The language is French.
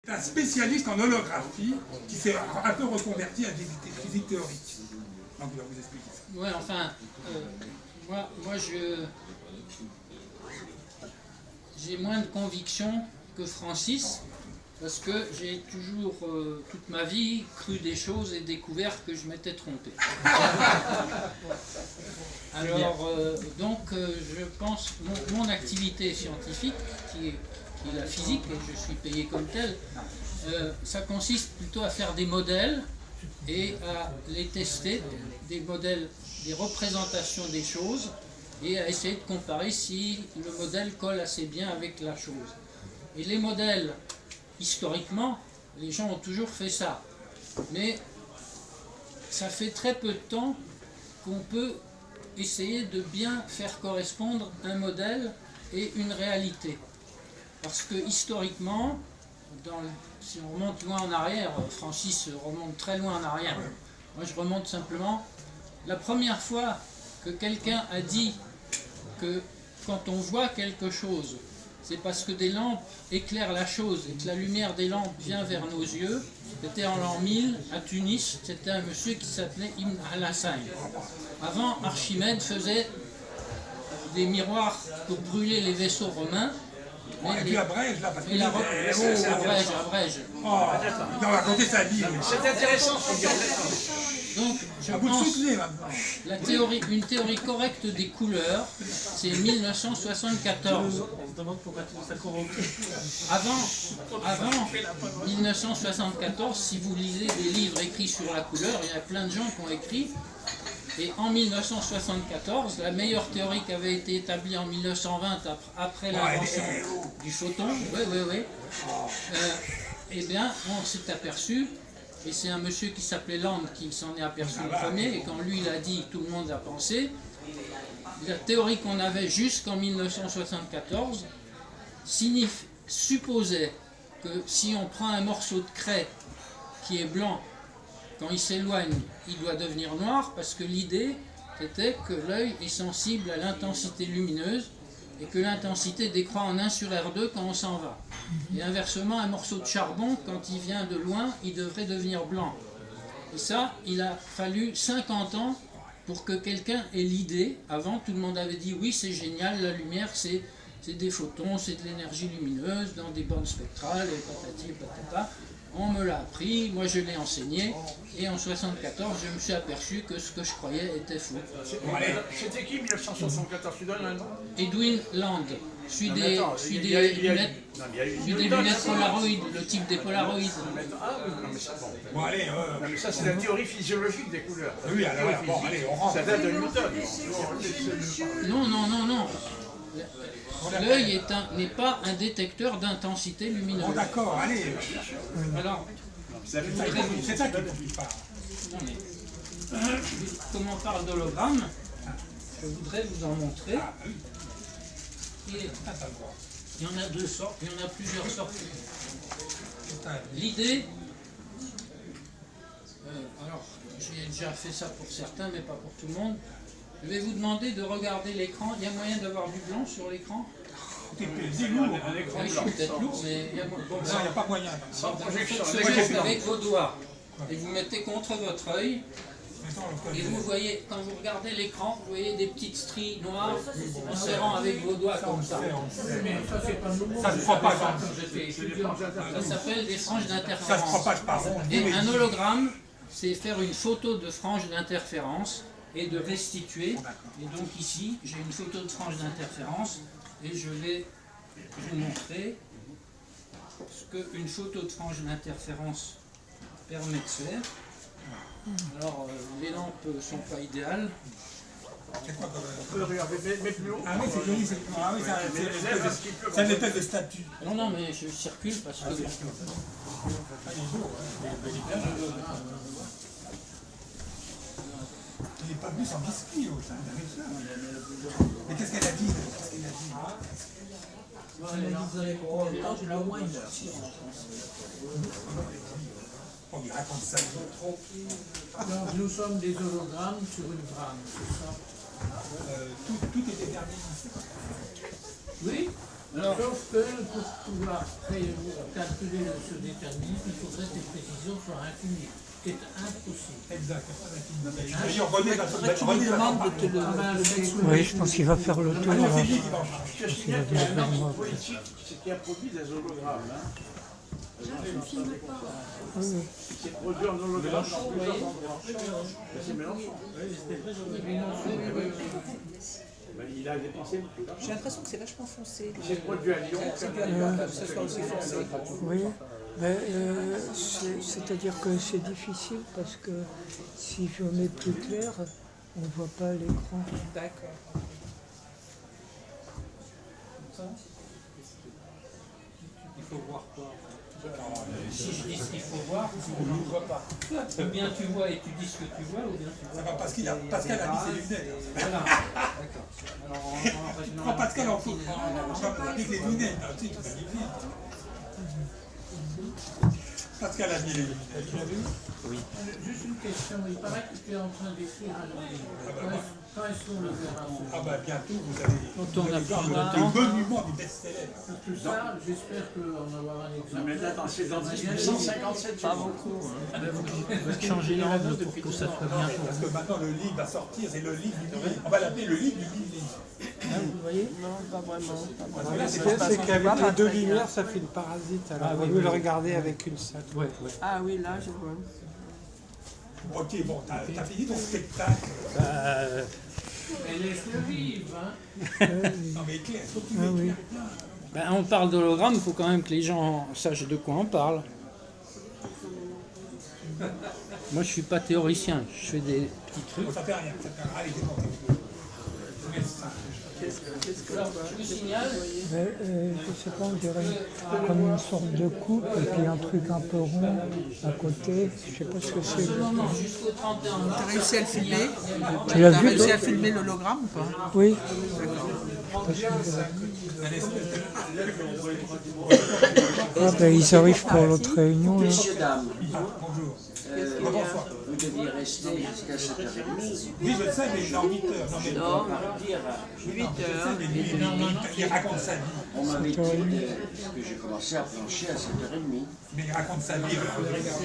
un spécialiste en holographie qui s'est un peu reconverti à des physique théorique. Donc il va vous expliquer ça. Ouais, enfin, moi j'ai moins de conviction que Francis, parce que j'ai toujours, toute ma vie, cru des choses et découvert que je m'étais trompé. Alors, je pense, mon activité scientifique, qui est la physique, et je suis payé comme tel, ça consiste plutôt à faire des modèles et à les tester, des modèles, des représentations des choses, et à essayer de comparer si le modèle colle assez bien avec la chose. Et les modèles, historiquement, les gens ont toujours fait ça. Mais ça fait très peu de temps qu'on peut essayer de bien faire correspondre un modèle et une réalité. Parce que historiquement, si on remonte loin en arrière, Francis remonte très loin en arrière, moi je remonte simplement, la première fois que quelqu'un a dit que quand on voit quelque chose, c'est parce que des lampes éclairent la chose et que la lumière des lampes vient vers nos yeux. C'était en l'an 1000 à Tunis, c'était un monsieur qui s'appelait Ibn al-Hassan. Avant, Archimède faisait des miroirs pour brûler les vaisseaux romains. Et puis Abrège, là, parce que... Abrège. Oh, il a raconté sa vie. C'est intéressant ce qu'on dit. Donc, je pense une théorie correcte des couleurs, c'est 1974. On se demande pourquoi ça convoque. Avant 1974, si vous lisez des livres écrits sur la couleur, il y a plein de gens qui ont écrit. Et en 1974, la meilleure théorie qui avait été établie en 1920 après l'invention du photon, eh bien, on s'est aperçu, et c'est un monsieur qui s'appelait Land qui s'en est aperçu le premier, et quand lui il a dit, tout le monde a pensé, la théorie qu'on avait jusqu'en 1974 supposait que si on prend un morceau de craie qui est blanc, quand il s'éloigne, il doit devenir noir, parce que l'idée était que l'œil est sensible à l'intensité lumineuse et que l'intensité décroît en 1 sur R2 quand on s'en va. Et inversement, un morceau de charbon, quand il vient de loin, il devrait devenir blanc. Et ça, il a fallu 50 ans pour que quelqu'un ait l'idée. Avant, tout le monde avait dit oui, c'est génial, la lumière, c'est des photons, c'est de l'énergie lumineuse dans des bandes spectrales, et patati et patata. On me l'a appris, moi je l'ai enseigné, et en 1974, je me suis aperçu que ce que je croyais était faux. C'était qui 1974? Tu donnes un nom? Edwin Land. Je suis des lunettes Polaroid, le type des Polaroid. Ah oui, non mais ça, bon. Bon, allez, Non mais ça c'est la théorie physiologique des couleurs. oui, alors, bon, allez, on rentre. Ça date de Newton. Non. L'œil n'est pas un détecteur d'intensité lumineuse. Bon, d'accord, allez. Alors, C'est ça qui ne pas. comme on parle d'hologramme, je voudrais vous en montrer. Et il y en a 2 sortes, il y en a plusieurs sortes. L'idée, alors j'ai déjà fait ça pour certains, mais pas pour tout le monde. Je vais vous demander de regarder l'écran. Il y a moyen d'avoir du blanc sur l'écran? C'est lourd. Oui, je suis peut-être lourd, mais il y a Non, il n'y a pas moyen. Vous faites ce avec vos doigts et vous mettez contre votre œil. Et vous voyez, quand vous regardez l'écran, vous voyez des petites stries noires en serrant avec vos doigts comme ça. Ça se propage. Ça s'appelle des franges Ça se d'interférence. propage par rond. Et un hologramme, c'est faire une photo de frange d'interférence et de restituer. Et donc ici, j'ai une photo de frange d'interférence et je vais vous montrer ce qu'une photo de frange d'interférence permet de faire. Alors, les lampes ne sont pas idéales. On peut regarder, mais plus haut. Ah oui, c'est joli. Ah oui, c'est une espèce de statue. Non, mais je circule parce que... Il n'est pas venu sans biscuit, c'est un rêveur. Mais qu'est-ce qu'elle a dit? Je l'ai au moins une heure. On lui raconte ça. Donc nous sommes des hologrammes sur une trame, c'est ça? Tout est déterminé. Oui, Sauf que pour pouvoir calculer ce déterminisme, il faudrait que les précisions soient infinies, ce qui est impossible. Exact. D'ailleurs, René va Oui, je pense qu'il va faire le tour. c'est lui qui va en Je signale qu'il y a un homme politique qui a produit des hologrammes. Hein. Qui s'est produit en hologramme dans plusieurs endroits. C'est Mélenchon. Il a dépensé beaucoup d'argent. J'ai l'impression que c'est vachement foncé. Il s'est produit à Lyon. C'est dû à Lyon que ce soit aussi foncé. Oui, mais c'est-à-dire que c'est difficile parce que si je mets plus clair, on ne voit pas l'écran. D'accord. Il faut voir quoi? Si je dis ce qu'il faut voir, on ne voit pas. Ou bien tu vois et tu dis ce que tu vois, ou bien tu vois. Ça va, Pascal a mis ses lunettes. Voilà, d'accord. Alors, Prends Pascal en photo. Avec les lunettes, tu sais, c'est magnifique. Pascal a mis les lunettes. Juste une question, il paraît que tu es en train d'écrire un livre. Quand est-ce qu'on le verra? Ah bah bientôt, vous allez Quand on a voir plus de le temps. monument du best-seller. Pour tout ça, j'espère qu'en avoir un exemple. Mais là, c'est dans 1857. Pas beaucoup. Hein. On va changer l'angle pour que ça soit bien. Parce que maintenant le livre va sortir, c'est le livre du livre. On va l'appeler le livre du livre. Vous voyez? Non, pas vraiment. Ce qu'il y a, c'est qu'avec les deux lumières, ça fait une parasite. Alors, on va le regarder avec une seule. Ah oui, là, je vois. Ok, bon, t'as fini ton spectacle. Et laisse-le vivre, hein. Non mais Claire, faut que tu Ah oui. m'éclaires. Ben, on parle d'hologramme, il faut quand même que les gens sachent de quoi on parle. Moi, je suis pas théoricien, je fais des petits trucs. Bon, ça fait rien, ça fait rien. Allez, démontez. Alors, je vous signale, Mais, je sais pas, on dirait comme une sorte de coupe et puis un truc un peu rond à côté. Je sais pas ce que c'est. non, jusqu'au 31 mars. T'as réussi à le filmer? Tu l'as T'as vu, réussi toi? à filmer l'hologramme ou pas? Oui. Ah ben ils arrivent pour l'autre réunion là. Messieurs, dames, Bonjour. vous deviez rester jusqu'à 7h30. Oui, je le sais, mais dans 8 heures. Non, mais Non, Dire, 8 heures. il raconte sa vie. on m'avait dit que j'ai commencé à plancher à 7h30. Mais il raconte sa vie.